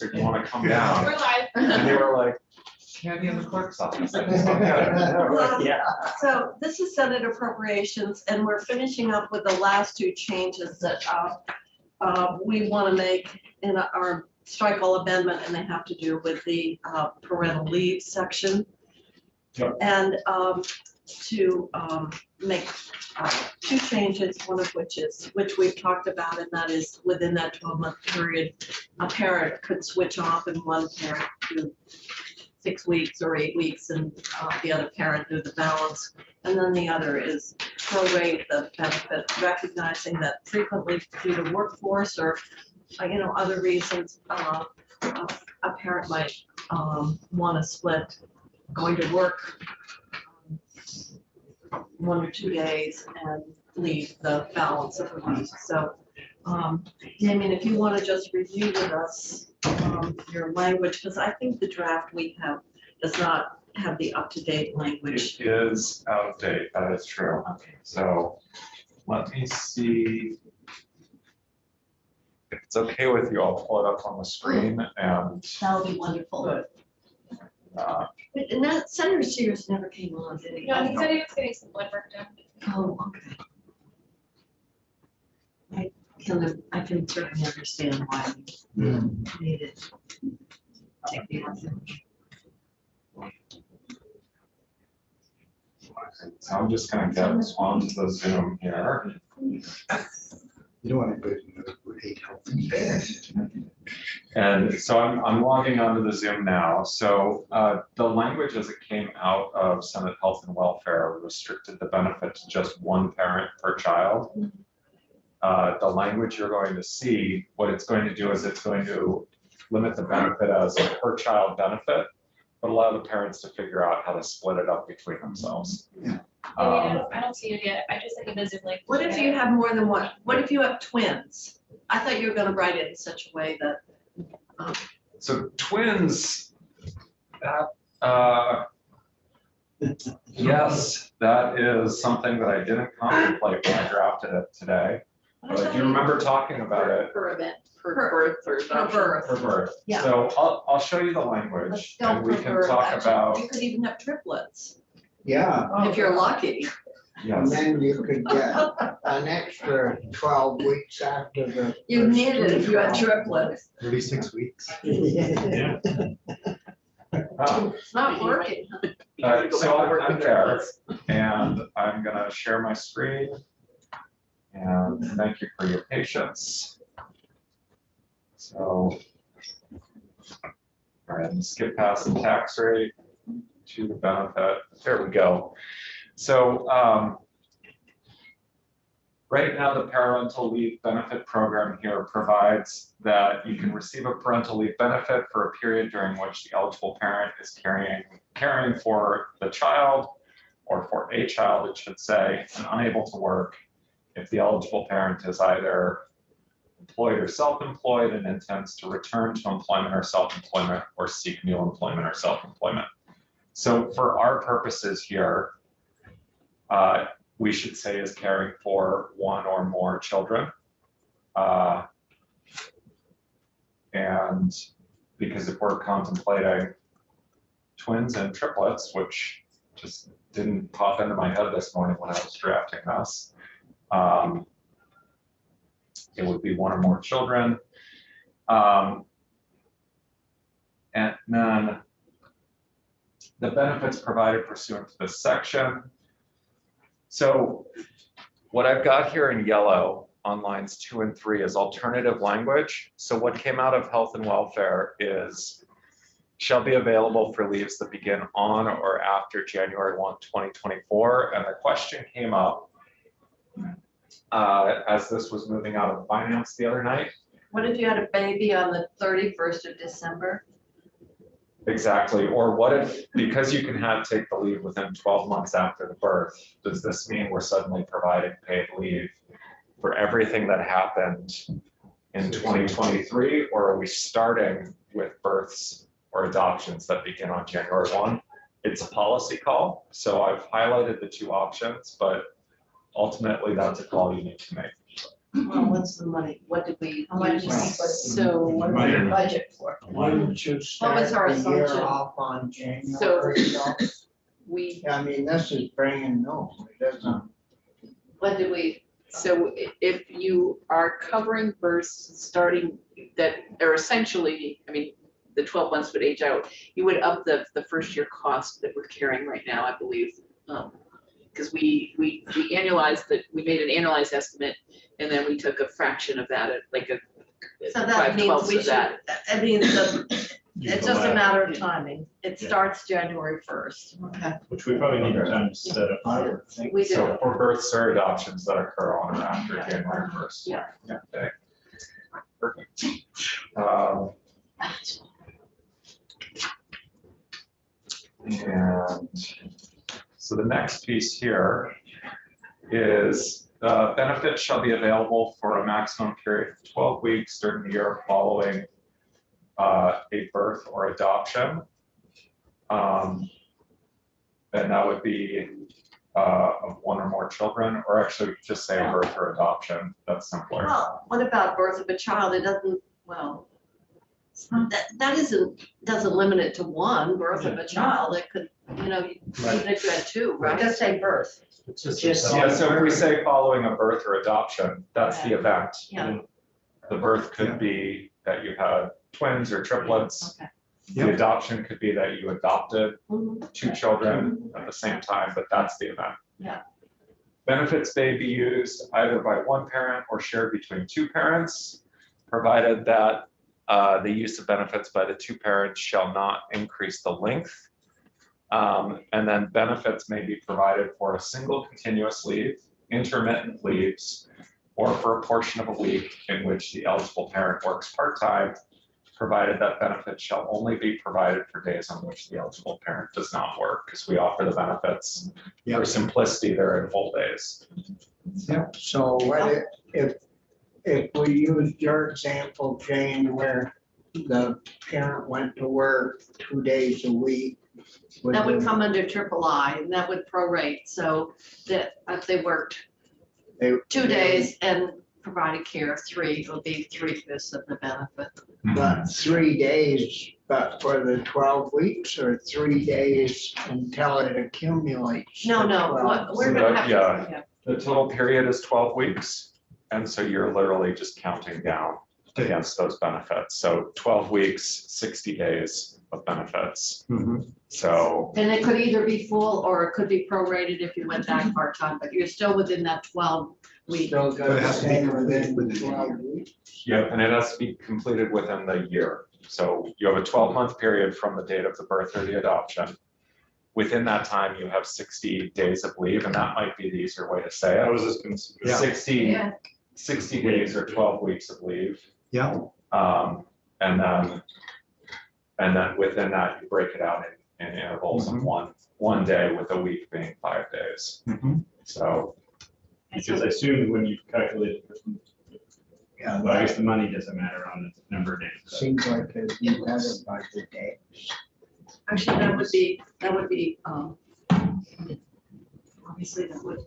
or do you want to come down? We're live. And they were like, candy in the clerk's office. I just don't get it. Yeah. So this is Senate Appropriations, and we're finishing up with the last two changes that we want to make in our strike all amendment, and they have to do with the parental leave section. Yep. And to make two changes, one of which we've talked about, and that is within that 12-month period, a parent could switch off and one parent do 6 weeks or 8 weeks, and the other parent do the balance. And then the other is prorate the benefit, recognizing that frequently due to workforce or other reasons, a parent might want to split going to work 1 or 2 days and leave the balance of the week. So, Damien, if you want to just review with us your language, because I think the draft we have does not have the up-to-date language. It is out of date, that is true. Okay. So let me see. If it's okay with you, I'll pull it up on the screen and That'll be wonderful. And that Senator Sears never came on, did he? No, he said he was getting some blood work done. Oh, okay. I can certainly understand why you needed to take the action. so I'm just gonna get onto the Zoom here. You don't want anybody to know we're hate health and benefits. And so I'm logging onto the Zoom now. So the language as it came out of Senate Health and Welfare restricted the benefit to just one parent per child. The language you're going to see, what it's going to do is it's going to limit the benefit as a per child benefit, but allow the parents to figure out how to split it up between themselves. I don't see it yet. I just think of the Zoom link. What if you have more than one? What if you have twins? I thought you were going to write it in such a way that. So twins, yes, that is something that I didn't contemplate when I drafted it today. But do you remember talking about it? Per event, per birth or adoption. For birth. Yeah. So I'll show you the language Let's go and we per can birth. talk Actually, about, you could even have triplets, Yeah, if you're lucky. And yes. then you could get an extra 12 weeks after the. You need it if you had triplets. 36 weeks. It's not working. So I'm there and I'm gonna share my screen. And thank you for your patience. So, all right, let's skip past the tax rate to the benefit. There we go. So right now, the parental leave benefit program here provides that you can receive a parental leave benefit for a period during which the eligible parent is caring for the child, or for a child, it should say, and unable to work if the eligible parent is either employed or self-employed and intends to return to employment or self-employment or seek new employment or self-employment. So for our purposes here, we should say is caring for one or more children. And because if we're contemplating twins and triplets, which just didn't pop into my head this morning when I was drafting this, it would be one or more children. And then the benefits provided pursuant to this section. So what I've got here in yellow on lines 2 and 3 is alternative language. So what came out of health and welfare is shall be available for leaves that begin on or after January 1, 2024. And the question came up as this was moving out of finance the other night. What if you had a baby on the 31st of December? Exactly. Or what if, because you can take the leave within 12 months after the birth, does this mean we're suddenly providing paid leave for everything that happened in 2023? Or are we starting with births or adoptions that begin on January 1? It's a policy call. So I've highlighted the two options, but ultimately that's a call you need to make. Well, what's the money? What did we? How much use? money So What was your budget for? Wouldn't you start was our the year assumption? off on January? though? we, I mean, this is brand new, it doesn't, What did we? So if you are covering births starting that are essentially, I mean, the 12 months would age out, you would up the first year cost that we're carrying right now, I believe. Because we annualized that, we made an annualized estimate, and then we took a fraction of that, like a So that means 5/12 we of should, that. I mean, it's just a matter of timing. It Yeah. starts January 1st. Okay. Which we probably need time to set up. I would think. We do. So for births or adoptions that occur on or after January 1st. Yeah. Okay. Perfect. And so the next piece here is benefits shall be available for a maximum period of 12 weeks during the year following a birth or adoption. And that would be of one or more children, or actually just say a birth or adoption, that's simpler. Well, what about birth of a child? It doesn't, well, that doesn't limit it to one birth of a child. It could, even if you had two, right? Just say birth. It's just. Yeah, so if we say following a birth or adoption, that's the event. Yeah. The birth could be that you had twins or triplets. Okay. The adoption could be that you adopted Mhm. two children at the same time, but that's the event. Yeah. Benefits may be used either by one parent or shared between two parents, provided that the use of benefits by the two parents shall not increase the length. And then benefits may be provided for a single continuous leave, intermittent leaves, or for a portion of a week in which the eligible parent works part-time, provided that benefits shall only be provided for days on which the eligible parent does not work, because we offer the benefits for simplicity, they're in full days. So what if we used your example, Jane, where the parent went to work 2 days a week. That would come under III, and that would prorate, so that if they worked 2 days and provided care of 3, it would be 3/5 of the benefit. But 3 days, but for the 12 weeks or 3 days until it accumulates? No, the no, 12? we're gonna have Yeah. to, The total period is 12 weeks, and so you're literally just counting down against those benefits. So 12 weeks, 60 days of benefits. So, and it could either be full or it could be prorated if you went back part-time, but you're still within that 12-week. Still But it has to be stay completed within within the 12 year. weeks? yeah, and it has to be completed within the year. So you have a 12-month period from the date of the birth or the adoption. Within that time, you have 60 days of leave, and that might be the easier way to say I it. was just gonna say. Yeah. 60 days or 12 weeks of leave. Yeah. And then within that, you break it out in intervals of one day, with a week being 5 days. So, Because I assume when you calculate, Yeah, well, I guess the money doesn't matter on the number of days. but- seems like it'd be better by the day. Actually, that would be, obviously that would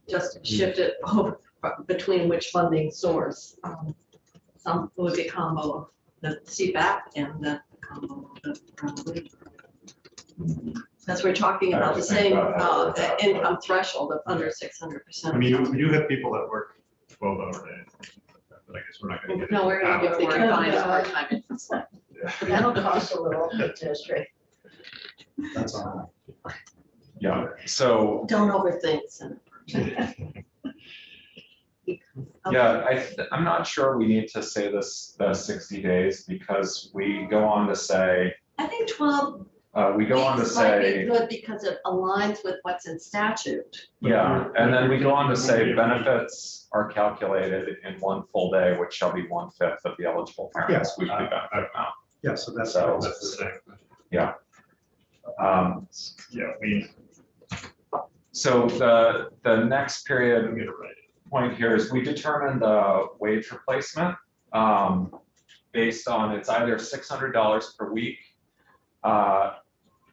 just shift it over between which funding source. Some would be a combo of the CBAP and the combo of the. Because we're talking about the same income threshold of under 600%. I mean, we do have people that work 12-hour days, but I guess we're not gonna get. No, we're gonna If they can find a part-time, it's That'll cost a little bit to district. That's all. yeah, so, Don't overthink, Senator. yeah, I'm not sure we need to say this, the 60 days, because we go on to say, I think 12 we go on to weeks might be say, good because it aligns with what's in statute. yeah, and then we go on to say benefits are calculated in one full day, which shall be 1/5 of the eligible parents' weekly benefit amount. Yeah, so that's. So- That's the same. Yeah, we so the next period get it right. point here is we determine the wage replacement based on, it's either $600 per week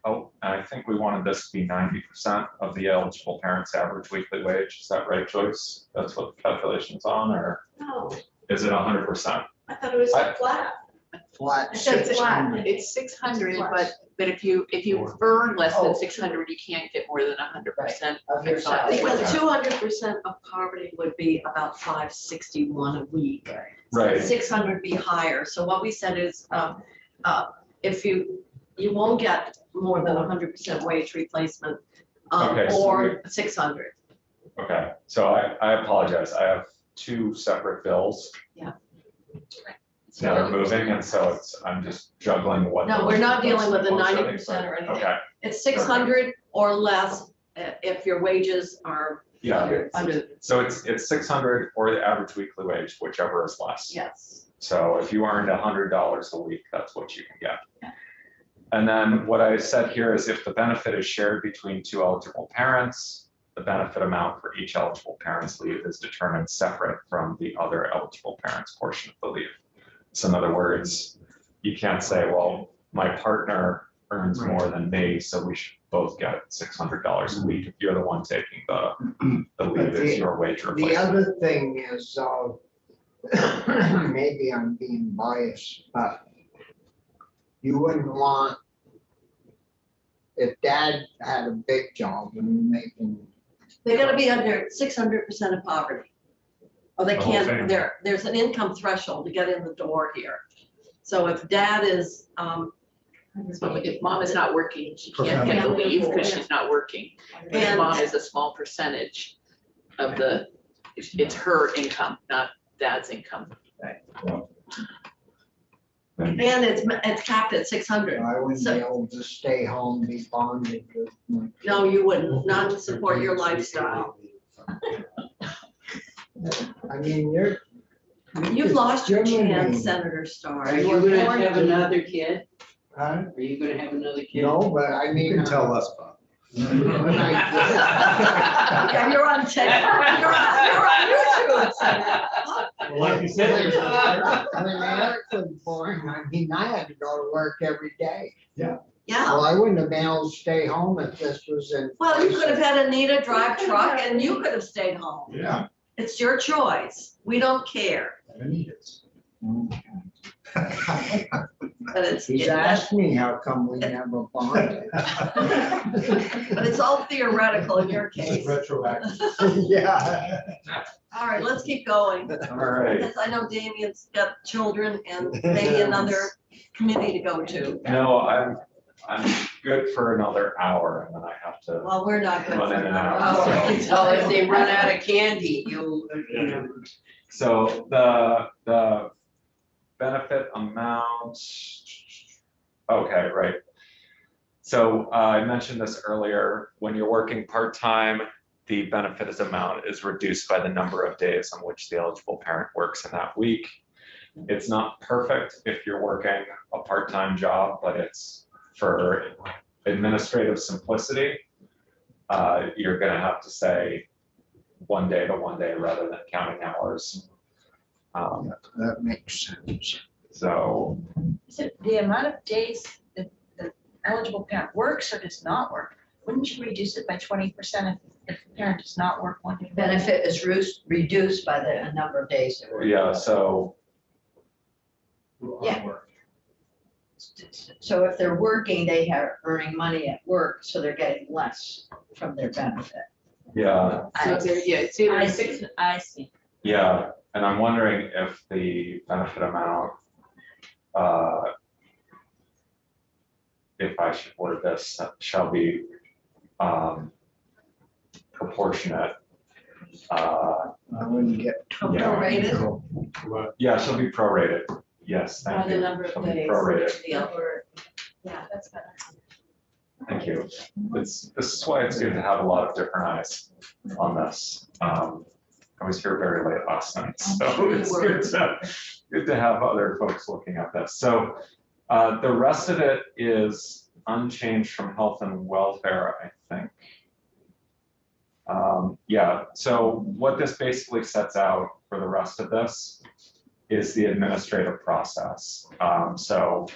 oh, and I think we wanted this to be 90% of the eligible parent's average weekly wage. Is that right, Joyce? That's what the calculation's on, or No, is it 100%? I thought it was I- flat. Flat. I said six flat. hundred. It's 600, but if you earn less Oh. than 600, you can't get more than 100%. Of your salary. Because 200% of poverty would be about $561 a week. Right. 600 be higher. So what we said is, if you won't get more than 100% wage replacement, Okay, so or 600. Okay, so I apologize. I have two separate bills. Yeah. That are moving, and so I'm just juggling what. No, we're not dealing with the those are, 90% or anything. Okay, It's 600 or less if your wages are yeah, under, so it's 600 or the average weekly wage, whichever is less. yes. So if you earned $100 a week, that's what you can get. And then what I said here is if the benefit is shared between two eligible parents, the benefit amount for each eligible parent's leave is determined separate from the other eligible parent's portion of the leave. So in other words, you can't say, well, my partner earns more than me, so we should both get $600 a week. If you're the one taking the leave, it's your wage The replacement. other thing is, maybe I'm being biased, but you wouldn't want, if dad had a big job and making, They gotta be under 600% of poverty. Or they The whole can't, thing. there's an income threshold to get in the door here. So if dad is, So if mom is not working, she can't get the leave because she's not working. But if And- mom is a small percentage of the, it's her income, not dad's income. and it's capped at 600. I wouldn't So- be able to stay home, be bonded with my. No, you wouldn't, not to support your lifestyle. I mean, you're. You've lost your Germany. chance, Senator Starr. Are you gonna have another kid? Huh? Are you gonna have another kid? No, but I You mean. can tell us, Bob. when I- Yeah, you're on TikTok, you're on YouTube, Senator. Well, like you said, there's a- When Eric was born, I mean, I had to go to work every day. Yeah, Well, I wouldn't have been able to stay home if this was in. well, you could have had Anita drive truck and you could have stayed home. Yeah. It's your choice. We don't care, I need it. but it's, He's asked me how come we never bonded. but it's all theoretical in your case. Retroactive. Yeah. All right, let's keep going. All right. Because I know Damien's got children and maybe another committee to go to. No, I'm good for another hour, and then I have to. Well, we're not good for Run in and another out. hour. Well, if they run out of candy, you'll, So the benefit amount, okay, right. So I mentioned this earlier, when you're working part-time, the benefit amount is reduced by the number of days on which the eligible parent works in that week. It's not perfect if you're working a part-time job, but it's for administrative simplicity. You're gonna have to say 1 day to 1 day rather than counting hours. That makes sense. So, Is it the amount of days that the eligible parent works or does not work? Wouldn't you reduce it by 20% if the parent does not work 1 day? Benefit is reduced by the number of days they work. yeah, so, Yeah. So if they're working, they are earning money at work, so they're getting less from their benefit. yeah, So there, yeah, it's either I see, I see. yeah, and I'm wondering if the benefit amount, if I should word this, shall be, proportionate. I wouldn't get too. Prorated? Yeah, shall be prorated, yes, By thank the you. number of Shall be days. prorated. Yeah. Yeah, that's better. Thank you. This is why it's good to have a lot of different eyes on this. I was here very late last night, so it's good to have other folks looking at this. So the rest of it is unchanged from health and welfare, I think. Yeah, so what this basically sets out for the rest of this is the administrative process. So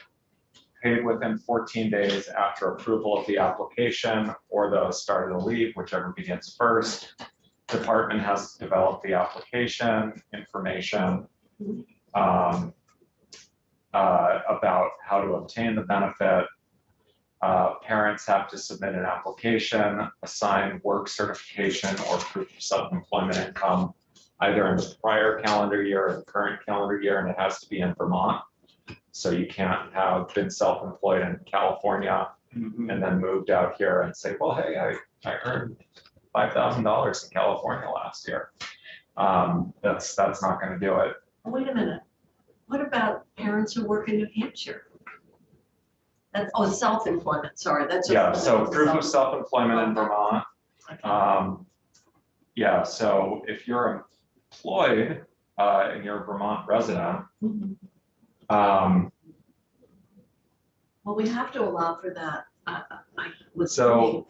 paid within 14 days after approval of the application or the start of the leave, whichever begins first. Department has to develop the application information about how to obtain the benefit. Parents have to submit an application, assign work certification or proof of self-employment income, either in the prior calendar year or the current calendar year, and it has to be in Vermont. So you can't have been self-employed in California and then moved out here and say, well, hey, I earned $5,000 in California last year. That's not going to do it. Wait a minute. What about parents who work in New Hampshire? That's, oh, self-employment, sorry, that's just. Yeah, so proof of self-employment in Vermont. Yeah, so if you're employed and you're a Vermont resident, Well, we have to allow for that. I was so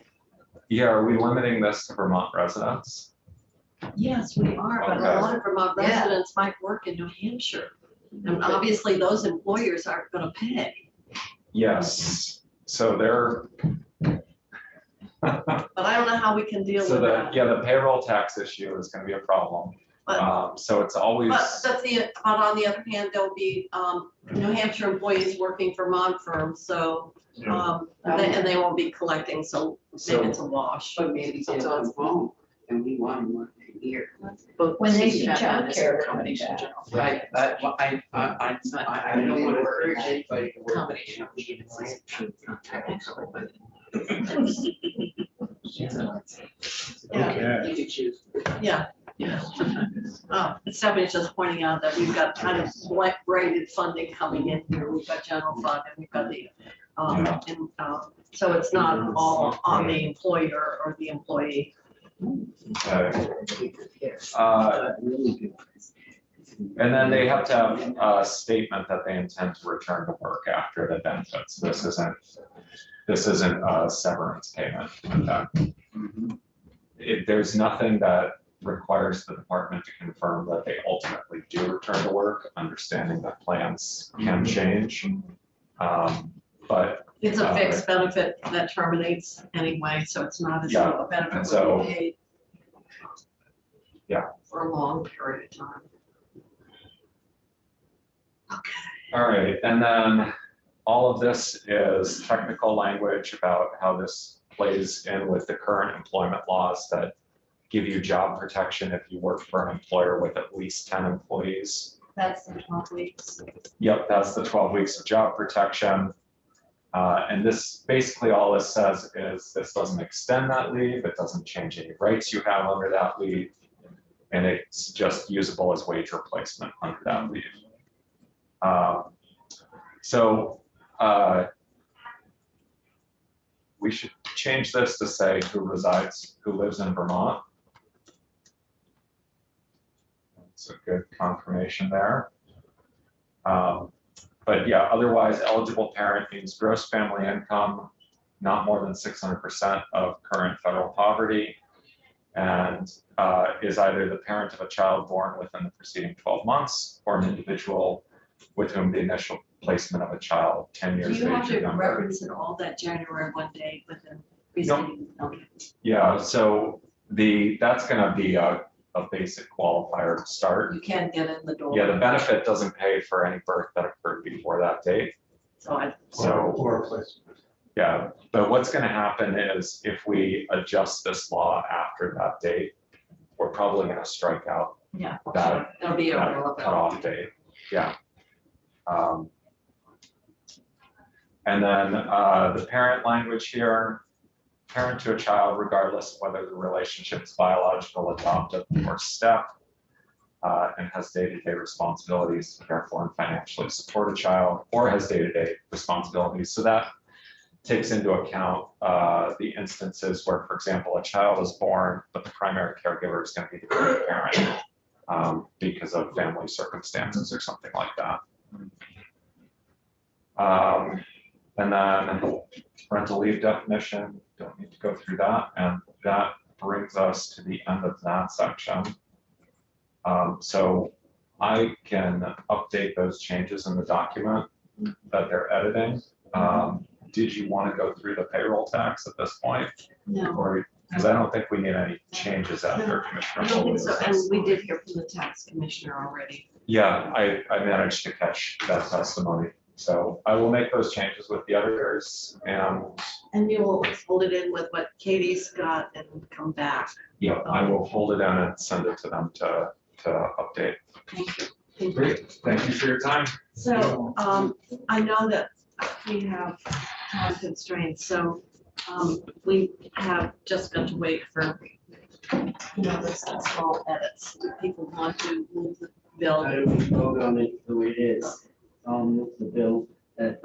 yeah, are we limiting this to Vermont residents? yes, we are, but Okay. a lot of Vermont Yeah. residents might work in New Hampshire. And obviously, those employers aren't gonna pay. Yes, so they're. But I don't know how we can deal So with the, that. yeah, the payroll tax issue is gonna be a problem. So it's always, But on the other hand, there'll be, New Hampshire employees working for Vermont firms, so, and they won't be collecting, so maybe it's a wash. But maybe they won't, and we want them working here. Both When they CPAP see and childcare combination coming general. Right, but I don't want to urge anybody to work. Combination of leave, it's like, it's not technical, but Okay. you could choose. Yeah. Stephanie's just pointing out that we've got kind of blank braided funding coming in here. We've got general fund and we've got the, so it's not all on the employer or the employee. and then they have to have a statement that they intend to return to work after the benefits. This isn't a severance payment. There's nothing that requires the department to confirm that they ultimately do return to work, understanding that plans can change. But It's a fixed benefit that terminates anyway, so it's not as Yeah, though a benefit and would so- be paid. Yeah. For a long period of time. all right, and then all of this is technical language about how this plays in with the current employment laws that give you job protection if you work for an employer with at least 10 employees. That's the 12 weeks. Yep, that's the 12 weeks of job protection. And this, basically all this says is this doesn't extend that leave, it doesn't change any rights you have under that leave, and it's just usable as wage replacement under that leave. We should change this to say who lives in Vermont. That's a good confirmation there. But yeah, otherwise eligible parent means gross family income, not more than 600% of current federal poverty, and is either the parent of a child born within the preceding 12 months or an individual with whom the initial placement of a child 10 Do years you of have age to or younger. reference it all that January 1 day within preceding? Okay. Yeah, so that's gonna be a basic qualifier to start. You can't get in the door. Yeah, the benefit doesn't pay for any birth that occurred before that date. So, Or placement. yeah, but what's gonna happen is if we adjust this law after that date, we're probably gonna strike out Yeah. that It'll be that irrelevant. cutoff date, yeah. And then the parent language here, parent to a child regardless of whether the relationship is biological, adoptive, or step, and has day-to-day responsibilities to care for and financially support a child, or has day-to-day responsibilities. So that takes into account the instances where, for example, a child is born, but the primary caregiver is going to be the grandparent because of family circumstances or something like that. And then parental leave definition, don't need to go through that. And that brings us to the end of that section. So I can update those changes in the document that they're editing. Did you want to go through the payroll tax at this point? No, Or, because I don't think we need any changes after Commissioner I don't think so, and Foley's. we did hear from the tax commissioner already. Yeah, I managed to catch that testimony. So I will make those changes with the editors And you will hold it in with what Katie's got and come back. yeah, I will hold it down and send it to them to update. Thank you. Thank you. Great, thank you for your time. So, I know that we have time constraints, so, we have just got to wait for, the small edits. Do people want to move the bill? I don't vote on it the way it is. Move the bill that,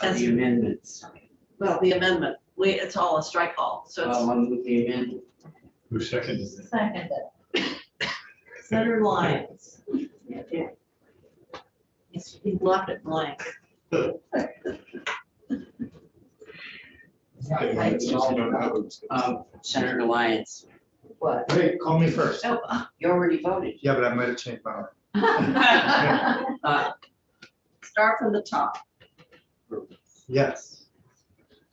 As- the amendments. Well, the amendment, it's all a strike all, so it's I'll move the amendment. Who seconded it? Second, Senator Lyons. He left it blank. Senator Lyons, what? Hey, call me first. Oh, you already voted. Yeah, but I might have changed my mind. Start from the top. Yes.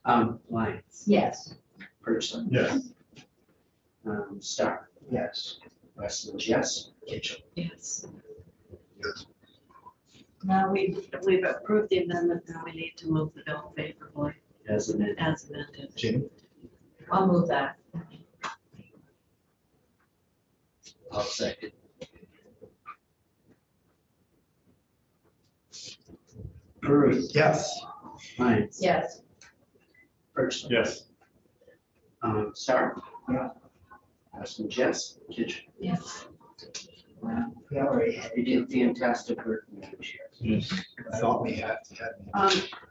Lyons, Yes. Person, Yes. Starr, Yes. Weston, yes, Kitchell. Yes. Yes. Now we've approved the amendment, now we need to move the bill favorably As amended. as amended. Jimmy? I'll move that. I'll second. Bruce, Yes. Lyons. Yes. Person. Yes. Starr. Yeah. Weston, yes, Kitchell. Yes. We already had. You did fantastic work. I thought we had.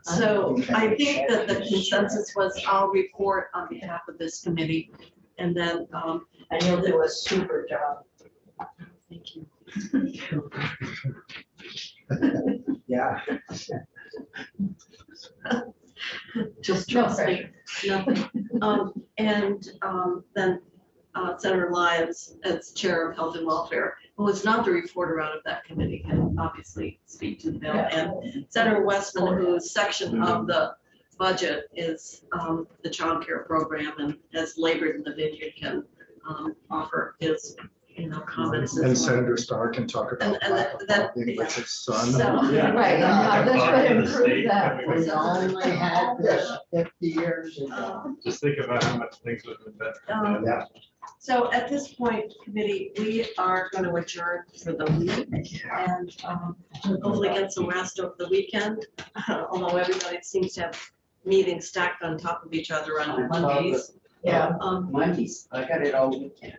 So I think that the consensus was I'll report on behalf of this committee and then, And you'll do a super job. thank you. Yeah. Just No trust me, nothing. Then Senator Lyons, as Chair of Health and Welfare, who is not the reporter out of that committee, can obviously speak to the bill. And Senator Westman, whose section of the budget is the child care program and has labored in the vineyard, can offer his, comments. And Senator Starr can talk about And that- with his son. So- Yeah. Right, this would improve that. We only had this 50 years ago. Just think about how much things would have been better. Yeah. So at this point, committee, we are going to adjourn for the week and hopefully get some rest over the weekend. Although everybody seems to have meetings stacked on top of each other on Mondays. Yeah. Mondays, I got it all weekend.